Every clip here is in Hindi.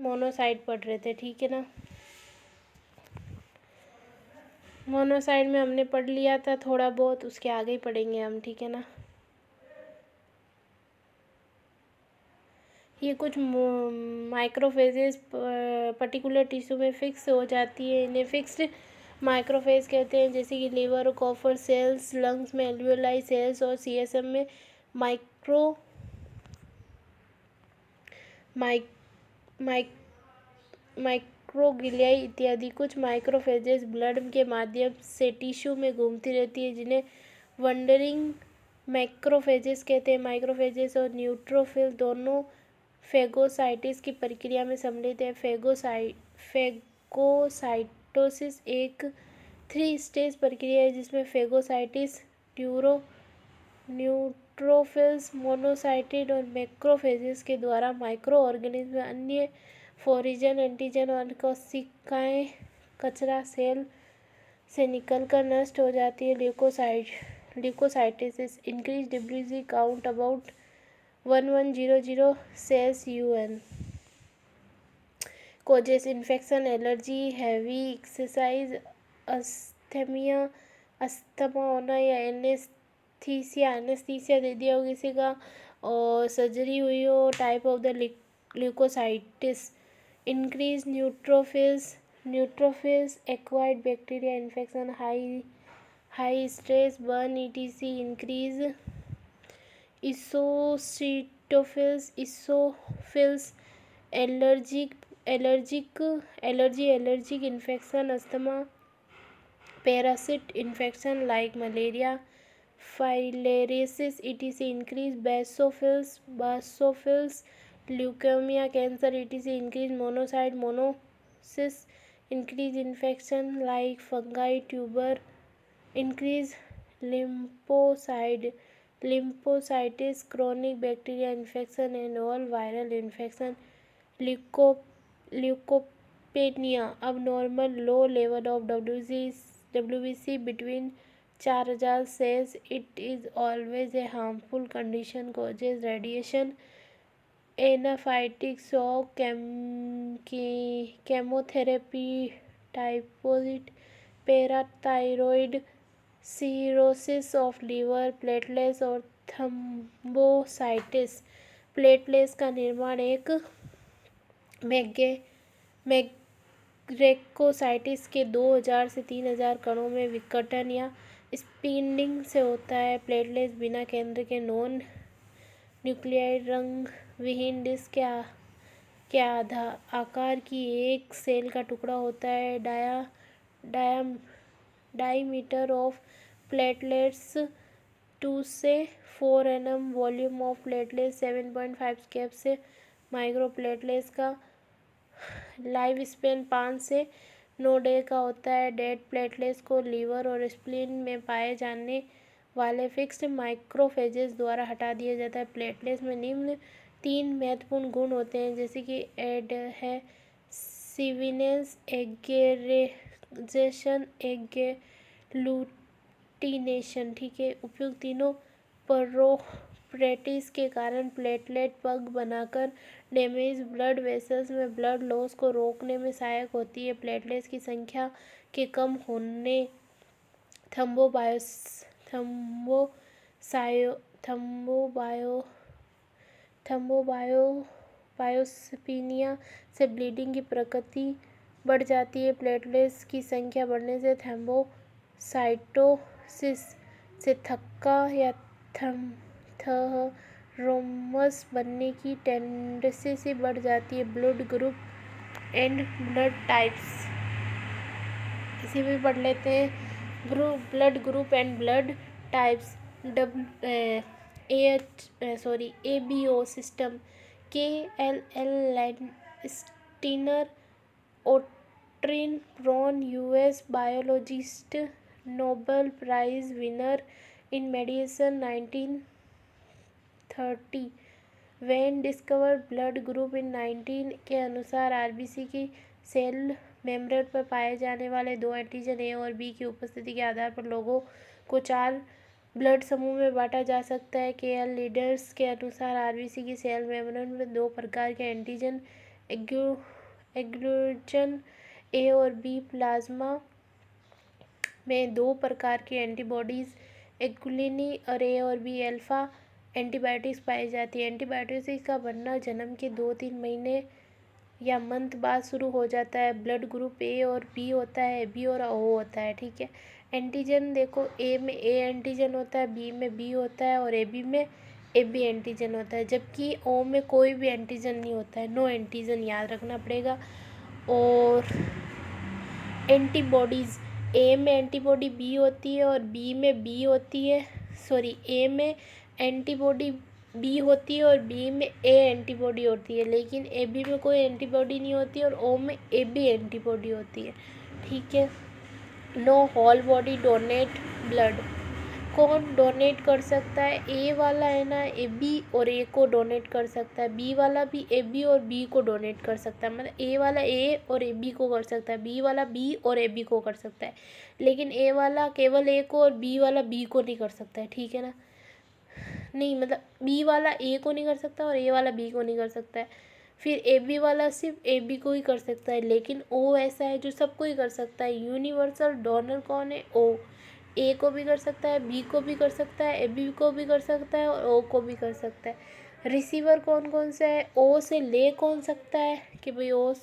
मोनोसाइट पढ़ रहे थे, ठीक है ना। मोनोसाइट में हमने पढ़ लिया था थोड़ा बहुत, उसके आगे ही पढ़ेंगे हम, ठीक है ना। ये कुछ माइक्रोफेजेस पर्टिकुलर टिश्यू में फिक्स हो जाती है, इन्हें फिक्स्ड माइक्रोफेज कहते हैं, जैसे कि लीवर और कॉपर सेल्स, लंग्स में एल्वियोलाई सेल्स और सीएसएम में माइक्रोग्लियाई इत्यादि। कुछ माइक्रोफेजेस ब्लड के माध्यम से टिश्यू में घूमती रहती है, जिन्हें वंडरिंग मैक्रोफेजेस कहते हैं। माइक्रोफेजेस और न्यूट्रोफिल दोनों फेगोसाइटिस की प्रक्रिया में सम्मिलित है। फेगोसाइटोसिस एक 3 स्टेज प्रक्रिया है, जिसमें फेगोसाइटिस, न्यूट्रोफिल्स, मोनोसाइटिड और मैक्रोफेजेस के द्वारा माइक्रो ऑर्गेनिज्म, अन्य फोरिजन, एंटीजन और कोशिकाएं कचरा सेल से निकलकर नष्ट हो जाती है। Leukocytosis increase WBC count about 1100 cells UN. Causes infection, allergy, heavy exercise, asthma होना या एनेस्थीसिया दे दिया हो किसी का और सर्जरी हुई हो। Type of the leucocytosis increase neutrophils acquired bacteria infection, high stress burn etc increase eosinophils allergic infection, asthma, parasite infection like malaria, filariasis etc increase basophils leukaemia, cancer etc increase monocytes increase infection like fungi, tuber increase lymphocytis, chronic bacterial infection and all viral infection. Leukopenia, abnormal low level of WBC between 4000 cells. It is always a harmful condition, causes radiation, anaphylactic shock, chemotherapy, typhoid, parathyroid, cirrhosis of liver, platelets और थ्रोम्बोसाइटिस। प्लेटलेट्स का निर्माण एक मैग्रेकोसाइटिस के 2000 से 3000 कणों में विघटन या स्पिंडिंग से होता है। प्लेटलेट्स बिना केंद्र के नॉन न्यूक्लियाइड रंग विहीन डिस्क के आकार की एक सेल का टुकड़ा होता है। डायमीटर ऑफ प्लेटलेट्स 2 से 4 nm, volume of platelets 7.5 cap से माइक्रोप्लेटलेट्स का लाइफ स्पेन 5 से 9 डे का होता है। डेड प्लेटलेट्स को लीवर और स्प्लीन में पाए जाने वाले फिक्स्ड माइक्रोफेजेस द्वारा हटा दिया जाता है। प्लेटलेट्स में निम्न 3 महत्वपूर्ण गुण होते हैं, जैसे कि एडहेसिवनेस, एग्रेगेशन, एग्लूटिनेशन, ठीक है। उपयुक्त तीनों प्रॉपर्टीज के कारण प्लेटलेट पग बनाकर डैमेज ब्लड वेसल्स में ब्लड लॉस को रोकने में सहायक होती है। प्लेटलेट्स की संख्या के कम होने थ्रोम्बोसाइटोपेनिया से ब्लीडिंग की प्रकृति बढ़ जाती है। प्लेटलेट्स की संख्या बढ़ने से थ्रोम्बोसाइटोसिस से थक्का या थर्मस बनने की टेंडेंसी बढ़ जाती है। Blood group and blood types, इसी भी पढ़ लेते हैं। Blood group and blood types. ABO system, KLL Steiner, Austrian born, US biologist, Nobel Prize winner in medicine 1930। When discover blood group in 19 के अनुसार आरबीसी की सेल मेम्ब्रेन पर पाए जाने वाले 2 एंटीजन ए और बी की उपस्थिति के आधार पर लोगों को 4 ब्लड समूह में बांटा जा सकता है। KL लीडर्स के अनुसार आरबीसी की सेल मेम्ब्रेन में 2 प्रकार के एंटीजन एग्लूजन ए और बी प्लाज्मा में 2 प्रकार की एंटीबॉडीज़ एग्लूटिन और ए और बी अल्फा एंटीबायोटिक्स पाई जाती है। एंटीबायोटिक्स का बनना जन्म के 2-3 महीने या मंथ बाद शुरू हो जाता है। ब्लड ग्रुप ए और बी होता है, बी और ओ होता है, ठीक है। एंटीजन देखो, ए में ए एंटीजन होता है, बी में बी होता है और ए बी में ए बी एंटीजन होता है, जबकि ओ में कोई भी एंटीजन नहीं होता है, नो एंटीजन, याद रखना पड़ेगा। और एंटीबॉडीज़, ए में एंटीबॉडी बी होती है और बी में बी होती है, सॉरी, ए में एंटीबॉडी बी होती है और बी में ए एंटीबॉडी होती है, लेकिन ए बी में कोई एंटीबॉडी नहीं होती और ओ में ए बी एंटीबॉडी होती है, ठीक है। No whole body donate blood, कौन डोनेट कर सकता है? ए वाला है ना, ए बी और ए को डोनेट कर सकता है, बी वाला भी ए बी और बी को डोनेट कर सकता है, मतलब ए वाला ए और ए बी को कर सकता है, बी वाला बी और ए बी को कर सकता है, लेकिन ए वाला केवल ए को और बी वाला बी को नहीं कर सकता है, ठीक है ना। नहीं, मतलब बी वाला ए को नहीं कर सकता और ए वाला बी को नहीं कर सकता है। फिर ए बी वाला सिर्फ ए बी को ही कर सकता है, लेकिन ओ ऐसा है जो सबको ही कर सकता है। यूनिवर्सल डोनर कौन है? ओ। ए को भी कर सकता है, बी को भी कर सकता है, ए बी को भी कर सकता है और ओ को भी कर सकता है। रिसीवर कौन कौन सा है? ओ से ले कौन सकता है कि भाई ओ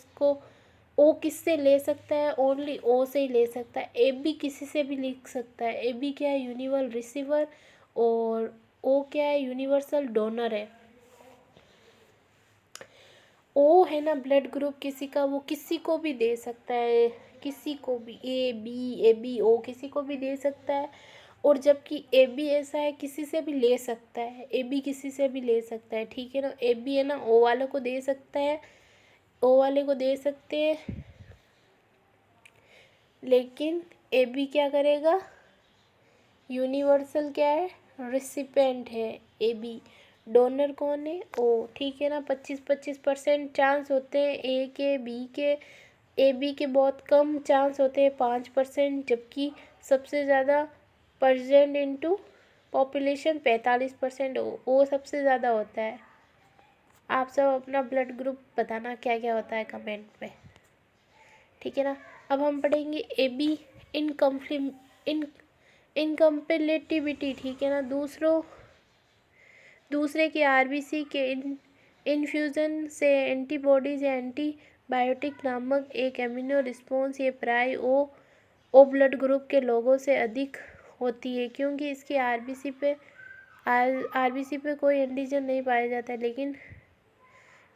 किससे ले सकता है? ओनली ओ से ही ले सकता है। ए बी किसी से भी लिख सकता है। ए बी क्या है? Universal receiver. और ओ क्या है? यूनिवर्सल डोनर है। ओ है ना ब्लड ग्रुप किसी का, वो किसी को भी दे सकता है, किसी को भी, ए बी ओ किसी को भी दे सकता है। और जबकि ए बी ऐसा है किसी से भी ले सकता है, ए बी किसी से भी ले सकता है, ठीक है ना। ए बी है ना ओ वाले को दे सकता है, ओ वाले को दे सकते हैं, लेकिन ए बी क्या करेगा? यूनिवर्सल क्या है? रिसिपेंट है ए बी। डोनर कौन है? ओ, ठीक है ना। 25-25% चांस होते हैं ए के, बी के, ए बी के बहुत कम चांस होते हैं 5%, जबकि सबसे ज़्यादा परसेंट इंटू पॉपुलेशन 45% ओ सबसे ज़्यादा होता है। आप सब अपना ब्लड ग्रुप बताना क्या क्या होता है कमेंट में, ठीक है ना। अब हम पढ़ेंगे ए बी इनकम्पेलेटिविटी, ठीक है ना। दूसरे के आरबीसी के इन्फ्यूज़न से एंटीबॉडीज़ या एंटीबायोटिक नामक एक एमिनो रिस्पॉन्स ये प्राय ओ ब्लड ग्रुप के लोगों से अधिक होती है, क्योंकि इसके आरबीसी पे कोई एंटीजन नहीं पाया जाता है, लेकिन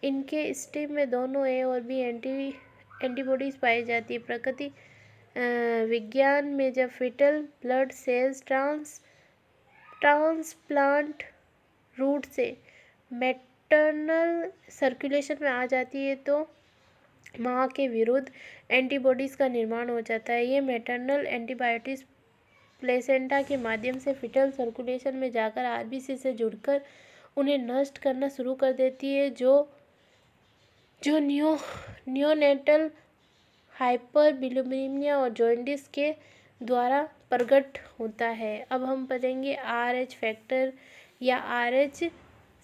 इनके स्टेम में दोनों ए और बी एंटीबॉडीज़ पाई जाती है। प्रकृति विज्ञान में जब foetal blood cells transplant route से मैटरनल सर्कुलेशन में आ जाती है तो माँ के विरुद्ध एंटीबॉडीज़ का निर्माण हो जाता है। ये मैटरनल एंटीबायोटिक्स प्लेसेंटा के माध्यम से फिटल सर्कुलेशन में जाकर आरबीसी से जुड़कर उन्हें नष्ट करना शुरू कर देती है, जो नियोनेटल हाइपर बिलिरुबिnemia और जॉन्डिस के द्वारा प्रकट होता है। अब हम पढ़ेंगे RH फैक्टर या RH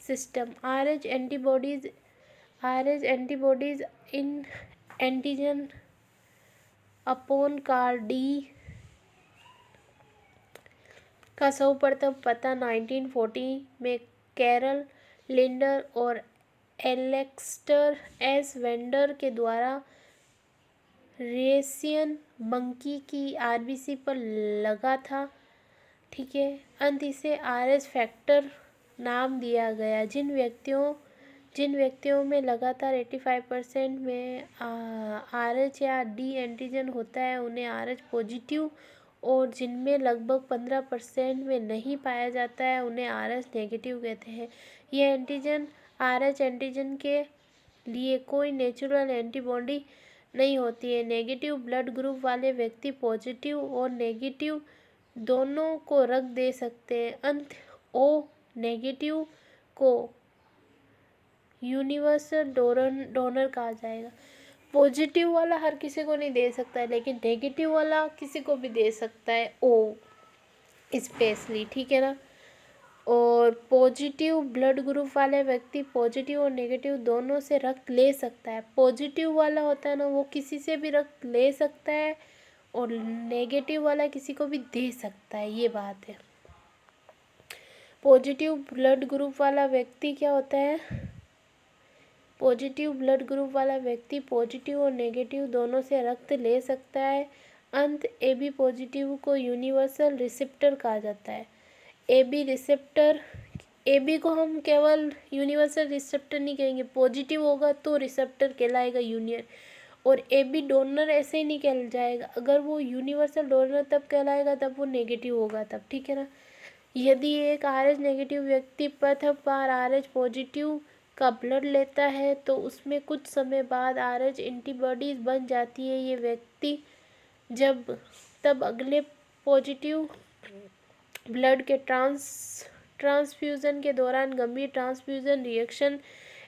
सिस्टम। RH एंटीबॉडीज इन एंटीजन अपॉन कार डी का सर्वप्रथम पता 1940 में कैरल लिंडर और एलेक्स्टर एस वेंडर के द्वारा रेसियन मंकी की आरबीसी पर लगा था, ठीक है। अंत इसे RH फैक्टर नाम दिया गया। जिन व्यक्तियों में लगातार 85% में RH या डी एंटीजन होता है उन्हें RH पॉजिटिव, और जिनमें लगभग 15% में नहीं पाया जाता है उन्हें RH नेगेटिव कहते हैं। यह एंटीजन RH एंटीजन के लिए कोई नेचुरल एंटीबॉडी नहीं होती है। नेगेटिव ब्लड ग्रुप वाले व्यक्ति पॉजिटिव और नेगेटिव दोनों को रख दे सकते हैं। अंत ओ नेगेटिव को यूनिवर्सल डोनर कहा जाएगा। पॉजिटिव वाला हर किसी को नहीं दे सकता है, लेकिन नेगेटिव वाला किसी को भी दे सकता है, ओ स्पेशली, ठीक है ना। और पॉजिटिव ब्लड ग्रुप वाले व्यक्ति पॉजिटिव और नेगेटिव दोनों से रक्त ले सकता है। पॉजिटिव वाला होता है ना, वो किसी से भी रक्त ले सकता है और नेगेटिव वाला किसी को भी दे सकता है, ये बात है। पॉजिटिव ब्लड ग्रुप वाला व्यक्ति क्या होता है, पॉजिटिव ब्लड ग्रुप वाला व्यक्ति पॉजिटिव और नेगेटिव दोनों से रक्त ले सकता है। अंत AB पॉजिटिव को यूनिवर्सल रिसेप्टर कहा जाता है। AB रिसेप्टर, AB को हम केवल यूनिवर्सल रिसेप्टर नहीं कहेंगे, पॉजिटिव होगा तो रिसेप्टर कहलाएगा यूनियन, और AB डोनर ऐसे ही नहीं कहल जाएगा, अगर वो यूनिवर्सल डोनर तब कहलाएगा तब वो नेगेटिव होगा तब, ठीक है ना। यदि एक RH नेगेटिव व्यक्ति प्रथम बार RH पॉजिटिव का ब्लड लेता है तो उसमें कुछ समय बाद RH एंटीबॉडीज बन जाती है। ये व्यक्ति तब अगले पॉजिटिव ब्लड के ट्रांसफ्यूज़न के दौरान गंभीर transfusion reaction,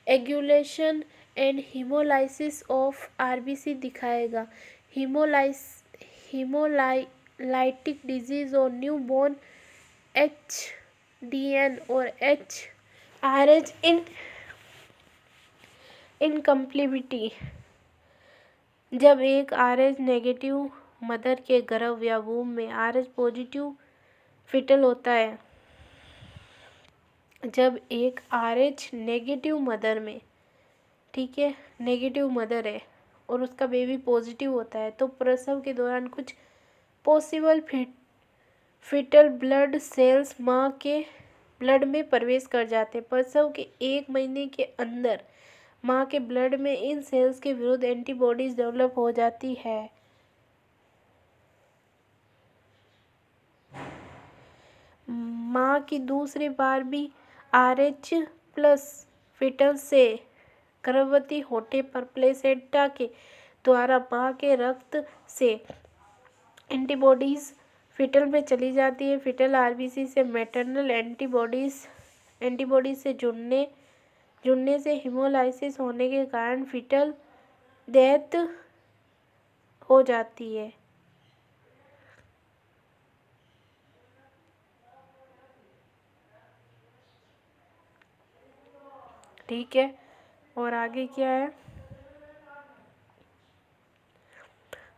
agglutination and haemolysis of RBC दिखाएगा। हीमोलाइटिक डिजीज और न्यू बोर्न HDN और RH इनकम्प्लिबिटी। जब एक RH नेगेटिव मदर के गर्भ या वूम में RH पॉजिटिव फिटल होता है, जब एक RH नेगेटिव मदर में, ठीक है, नेगेटिव मदर है और उसका बेबी पॉजिटिव होता है, तो प्रसव के दौरान कुछ पॉसिबल फिटल ब्लड सेल्स माँ के ब्लड में प्रवेश कर जाते हैं। प्रसव के 1 महीने के अंदर माँ के ब्लड में इन सेल्स के विरुद्ध एंटीबॉडीज डेवलप हो जाती है। माँ की दूसरी बार भी RH प्लस फिटल से गर्भवती होने पर प्लेसेंटा के द्वारा माँ के रक्त से एंटीबॉडीज फिटल में चली जाती है। फिटल RBC से मैटरनल एंटीबॉडीज से जुड़ने से हीमोलाइसिस होने के कारण फिटल डेथ हो जाती है। ठीक है, और आगे क्या है,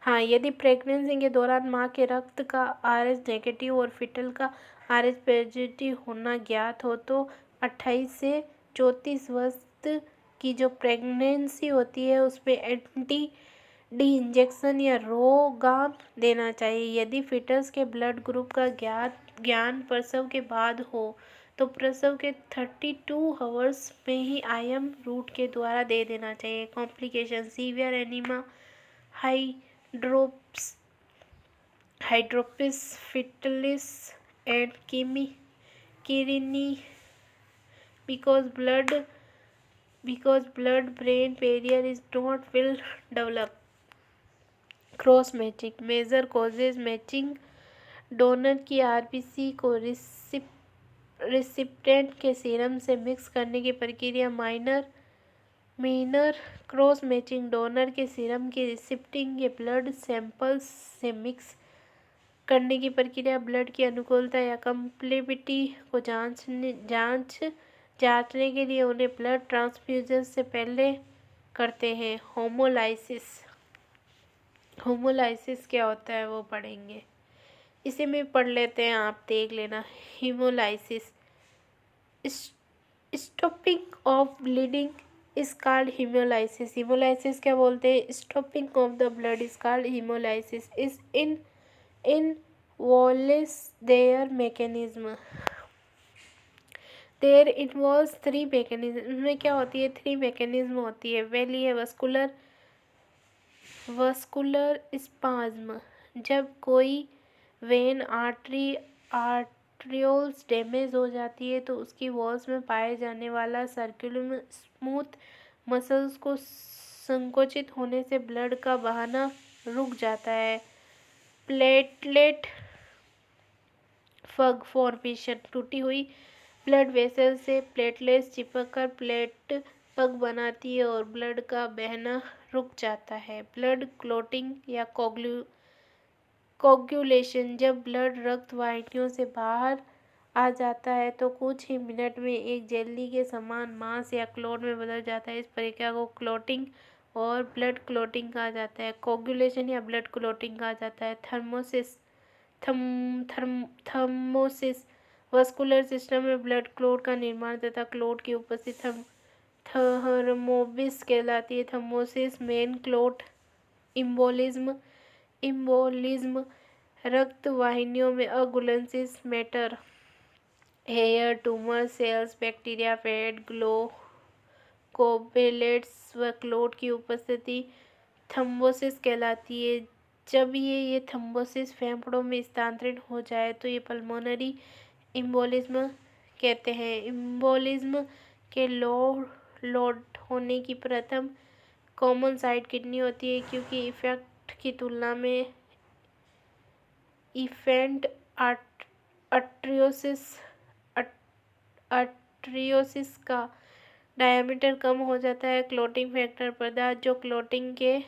हाँ, यदि प्रेगनेंसी के दौरान माँ के रक्त का RH नेगेटिव और फिटल का RH पॉजिटिव होना ज्ञात हो तो 28 से 34 वर्ष की जो प्रेगनेंसी होती है उसमें एंटी डी इंजेक्शन या रोगाम देना चाहिए। यदि फिटस के ब्लड ग्रुप का ज्ञान प्रसव के बाद हो तो प्रसव के 32 आवर्स में ही IM रूट के द्वारा दे देना चाहिए। Complication, severe anaemia, hydrops fetalis and kidney because blood brain barrier is not will develop. Cross matching, major causes matching donor की RBC को रिसिप्टेंट के सीरम से मिक्स करने की प्रक्रिया माइनर क्रॉस मैचिंग डोनर के सीरम की रिसिप्टिंग के ब्लड सैंपल्स से मिक्स करने की प्रक्रिया ब्लड की अनुकूलता या कंप्लेबिलिटी को जांचने के लिए उन्हें ब्लड ट्रांसफ्यूजन से पहले करते हैं। होमोलाइसिस क्या होता है वो पढ़ेंगे, इसे में पढ़ लेते हैं, आप देख लेना। Haemolysis, stopping of bleeding is called haemolysis. Haemolysis क्या बोलते हैं, stopping of the blood is called haemolysis. Is involves their mechanism. There involves 3 mechanism. इसमें क्या होती है, 3 mechanism होती है। पहली है वस्कुलर स्पाज्म, जब कोई वेन आर्ट्रियोल्स डैमेज हो जाती है तो उसकी वॉल्स में पाए जाने वाला सर्कुलर स्मूथ मसल्स को संकोचित होने से ब्लड का बहाना रुक जाता है। प्लेटलेट फॉर्मेशन, टूटी हुई ब्लड वेसल से प्लेटलेट्स चिपक कर प्लेट पग बनाती है और ब्लड का बहना रुक जाता है। ब्लड क्लॉटिंग या कोगुलेशन, जब ब्लड रक्त वाहिनियों से बाहर आ जाता है तो कुछ ही मिनट में एक जेली के समान मांस या क्लोट में बदल जाता है। इस प्रक्रिया को क्लोटिंग और ब्लड क्लोटिंग कहा जाता है। कोगुलेशन या ब्लड क्लोटिंग कहा जाता है। थर्मोसिस वस्कुलर सिस्टम में ब्लड क्लोट का निर्माण तथा क्लोट की उपस्थिति थर्मोसिस कहलाती है। थर्मोसिस मेन क्लोट इम्बोलिज्म रक्त वाहिनियों में अघुलनशील matter, hair, tumour cells, bacteria, fat, कोबेलेट्स व क्लोट की उपस्थिति थ्रोम्बोसिस कहलाती है। जब ये थ्रोम्बोसिस फेफड़ों में स्थानांतरित हो जाए तो ये पल्मोनरी इम्बोलिज्म कहते हैं। इम्बोलिज्म के लोड होने की प्रथम कॉमन साइट किडनी होती है, क्योंकि इफेक्ट की तुलना में इफेंट आर्टरियोसिस का डायमीटर कम हो जाता है। क्लोटिंग फैक्टर पदार्थ जो क्लोटिंग के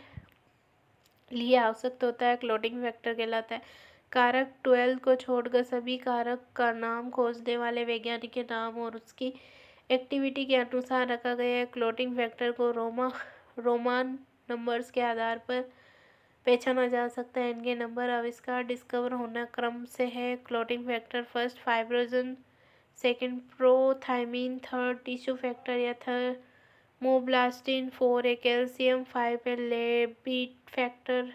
लिए आवश्यक होता है क्लोटिंग फैक्टर कहलाता है। कारक 12 को छोड़कर सभी कारक का नाम खोजने वाले वैज्ञानिक के नाम और उसकी एक्टिविटी के अनुसार रखा गया है। क्लोटिंग फैक्टर को रोमान नंबर्स के आधार पर पहचाना जा सकता है। इनके नंबर आविष्कार डिस्कवर होना क्रम से है। Clotting factor first fibrinogen, second prothrombin, third tissue factor या थर्मोब्लास्टिन, 4 है कैल्शियम, 5 है लेपिड फैक्टर,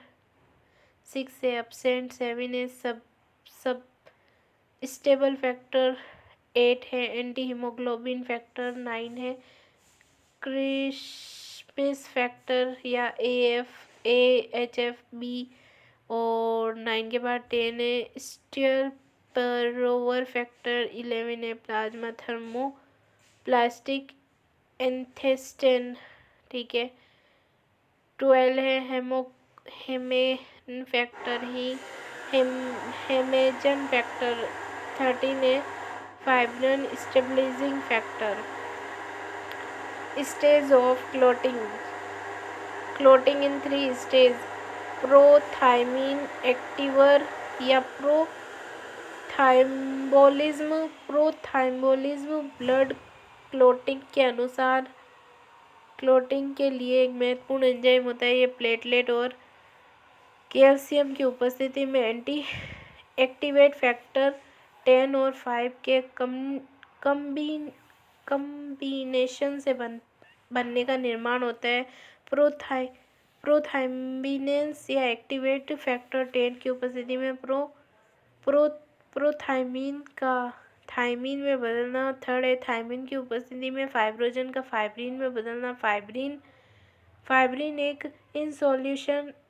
6 है एब्सेंट, 7 है सब स्टेबल फैक्टर, 8 है एंटी हीमोग्लोबिन फैक्टर, 9 है क्रिस्पिस फैक्टर या AHFB और 9 के बाद 10 है स्टिररोवर फैक्टर, 11 है प्लाज्मा थर्मोप्लास्टिक एंथेस्टेन, ठीक है, 12 है हेमेन फैक्टर हेमेजन फैक्टर, 13 है fibrin stabilising factor. Stage of clotting in 3 stage, prothrombin activator या प्रोथाइम्बोलिज्म ब्लड क्लोटिंग के अनुसार क्लोटिंग के लिए एक महत्वपूर्ण एंजाइम होता है। ये प्लेटलेट और कैल्शियम की उपस्थिति में एंटी एक्टिवेट फैक्टर 10 और 5 के कम्बिनेशन से बनने का निर्माण होता है। प्रोथाइम्बिनेस या एक्टिवेट फैक्टर 10 की उपस्थिति में प्रोथाइमिन का थाइमिन में बदलना, थर्ड है थाइमिन की उपस्थिति में फाइब्रोजन का फाइब्रिन में बदलना। फाइब्रिन एक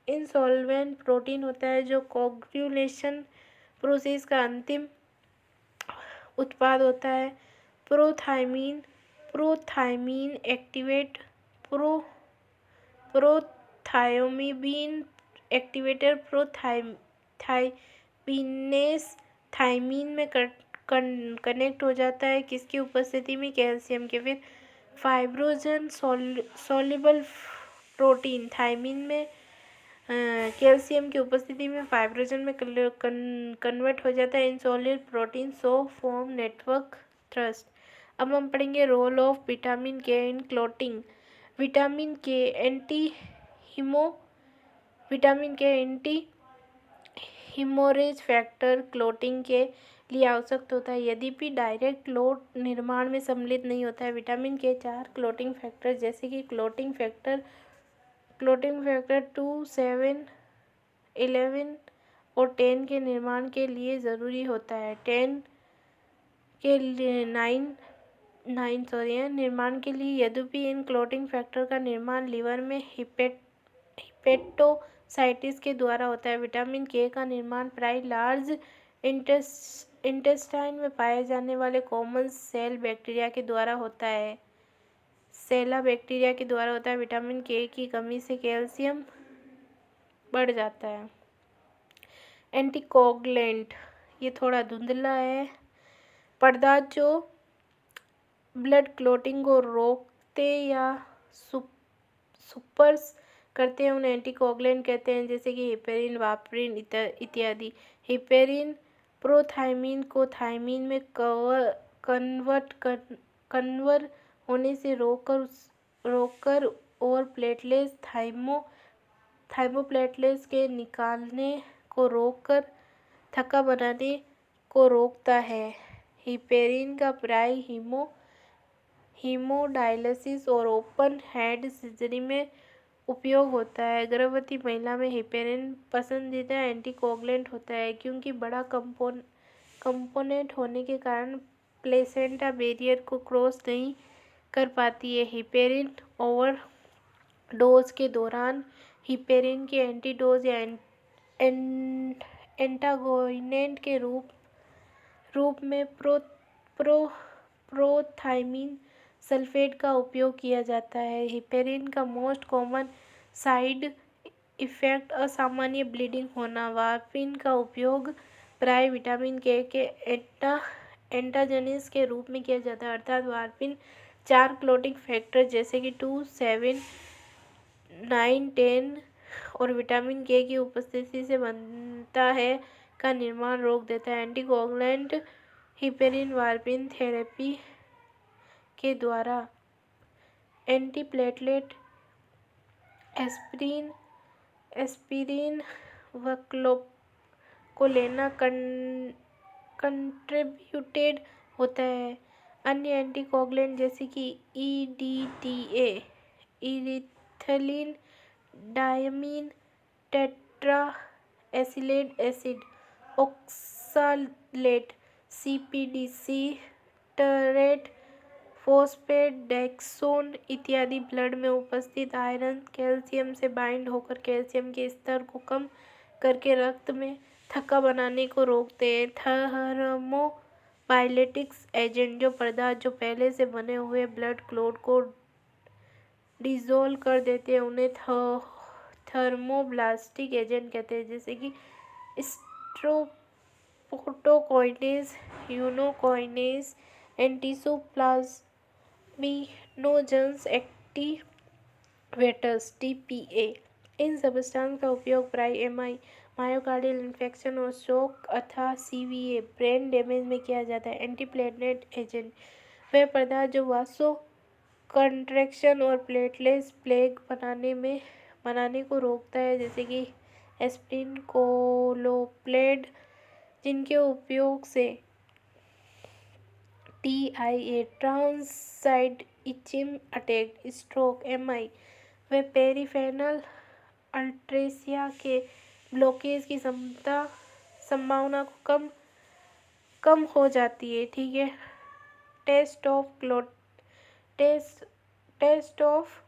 इंसॉल्वेंट प्रोटीन होता है जो कोगुलेशन प्रोसेस का अंतिम उत्पाद होता है। प्रोथाइमीन एक्टिवेट प्रोथायोमिबिन एक्टिवेटर प्रोथाइबिनेस थाइमीन में कनेक्ट हो जाता है, किसकी उपस्थिति में, कैल्शियम के। फिर फाइब्रोजन सॉल्युबल प्रोटीन थाइमीन में कैल्शियम की उपस्थिति में फाइब्रोजन में कन्वर्ट हो जाता है। Insoluble protein so form network thrust. अब हम पढ़ेंगे रोल ऑफ विटामिन के इन क्लोटिंग। विटामिन के एंटी हीमोरेज फैक्टर क्लोटिंग के लिए आवश्यक होता है, यद्यपि डायरेक्ट क्लोट निर्माण में सम्मिलित नहीं होता है। विटामिन के 4 क्लोटिंग फैक्टर जैसे कि क्लोटिंग फैक्टर 2, 7, 11 और 10 के निर्माण के लिए ज़रूरी होता है। 10 के लिए 9 निर्माण के लिए, यद्यपि इन क्लोटिंग फैक्टर का निर्माण लीवर में हिपेटोसाइटिस के द्वारा होता है। विटामिन के का निर्माण प्राय लार्ज इंटेस्टाइन में पाए जाने वाले कॉमन सेल बैक्टीरिया के द्वारा होता है। विटामिन के की कमी से कैल्शियम बढ़ जाता है। एंटीकोगुलेंट, ये थोड़ा धुंधला है, पदार्थ जो ब्लड क्लोटिंग को रोकते या सुपर्स करते हैं उन्हें एंटीकोगुलेंट कहते हैं, जैसे कि हिपेरिन, वापरिन इत्यादि। हिपेरिन प्रोथायमीन को थायमीन में कन्वर होने से रोककर और प्लेटलेट्स थाइमोप्लेटलेट्स के निकालने को रोककर थक्का बनाने को रोकता है। हिपेरिन का प्राय हीमोडायलिसिस और ओपन हार्ट सर्जरी में उपयोग होता है। गर्भवती महिला में हिपेरिन पसंदीदा एंटीकोगुलेंट होता है क्योंकि बड़ा कंपोनेंट होने के कारण प्लेसेंटा बैरियर को क्रॉस नहीं कर पाती है। हिपेरिन ओवरडोज के दौरान हिपेरिन के एंटीडोज या एंटागोनिस्ट के रूप में प्रोथायमीन सल्फेट का उपयोग किया जाता है। हिपेरिन का मोस्ट कॉमन साइड इफेक्ट असामान्य ब्लीडिंग होना। वार्फिन का उपयोग प्राय विटामिन के एंटागोनिस्ट के रूप में किया जाता है, अर्थात वार्फिन 4 क्लॉटिंग फैक्टर जैसे कि 2, 7, 9, 10 और विटामिन के की उपस्थिति से बनता है का निर्माण रोक देता है। एंटीकोगुलेंट हिपेरिन वार्फिन थेरेपी के द्वारा एंटीप्लेटलेट एस्पिरिन व कोलेना कंट्रीब्यूटेड होता है। अन्य एंटीकोगुलेंट जैसे कि EDTA, ethylene, diamine, tetra acetate acid, oxalate, CPDC, टरेट, फॉस्फेट, डेक्सोन इत्यादि ब्लड में उपस्थित आयरन कैल्शियम से बाइंड होकर कैल्शियम के स्तर को कम करके रक्त में थक्का बनाने को रोकते हैं। थर्मोबाइलेटिक्स एजेंट जो पदार्थ जो पहले से बने हुए ब्लड क्लॉट को डिसॉल्व कर देते हैं उन्हें थर्मोब्लास्टिक एजेंट कहते हैं, जैसे कि streptokinase, urokinase and tissue plasminogens activators (टीपीए). इन सब्सटेंस का उपयोग प्राय मायोकार्डियल इन्फेक्शन और शॉक अथवा सीवीए ब्रेन डैमेज में किया जाता है। एंटीप्लेटलेट एजेंट वे पदार्थ जो वासो कंट्रैक्शन और प्लेटलेट्स प्लेग बनाने को रोकता है, जैसे कि एस्पिरिन, कोलोप्लेड, जिनके उपयोग से TIA transient ischaemic attack, stroke, MI व पेरिफेरल अल्ट्रेसिया के ब्लॉकेज की संभावना को कम हो जाती है। ठीक है। Test of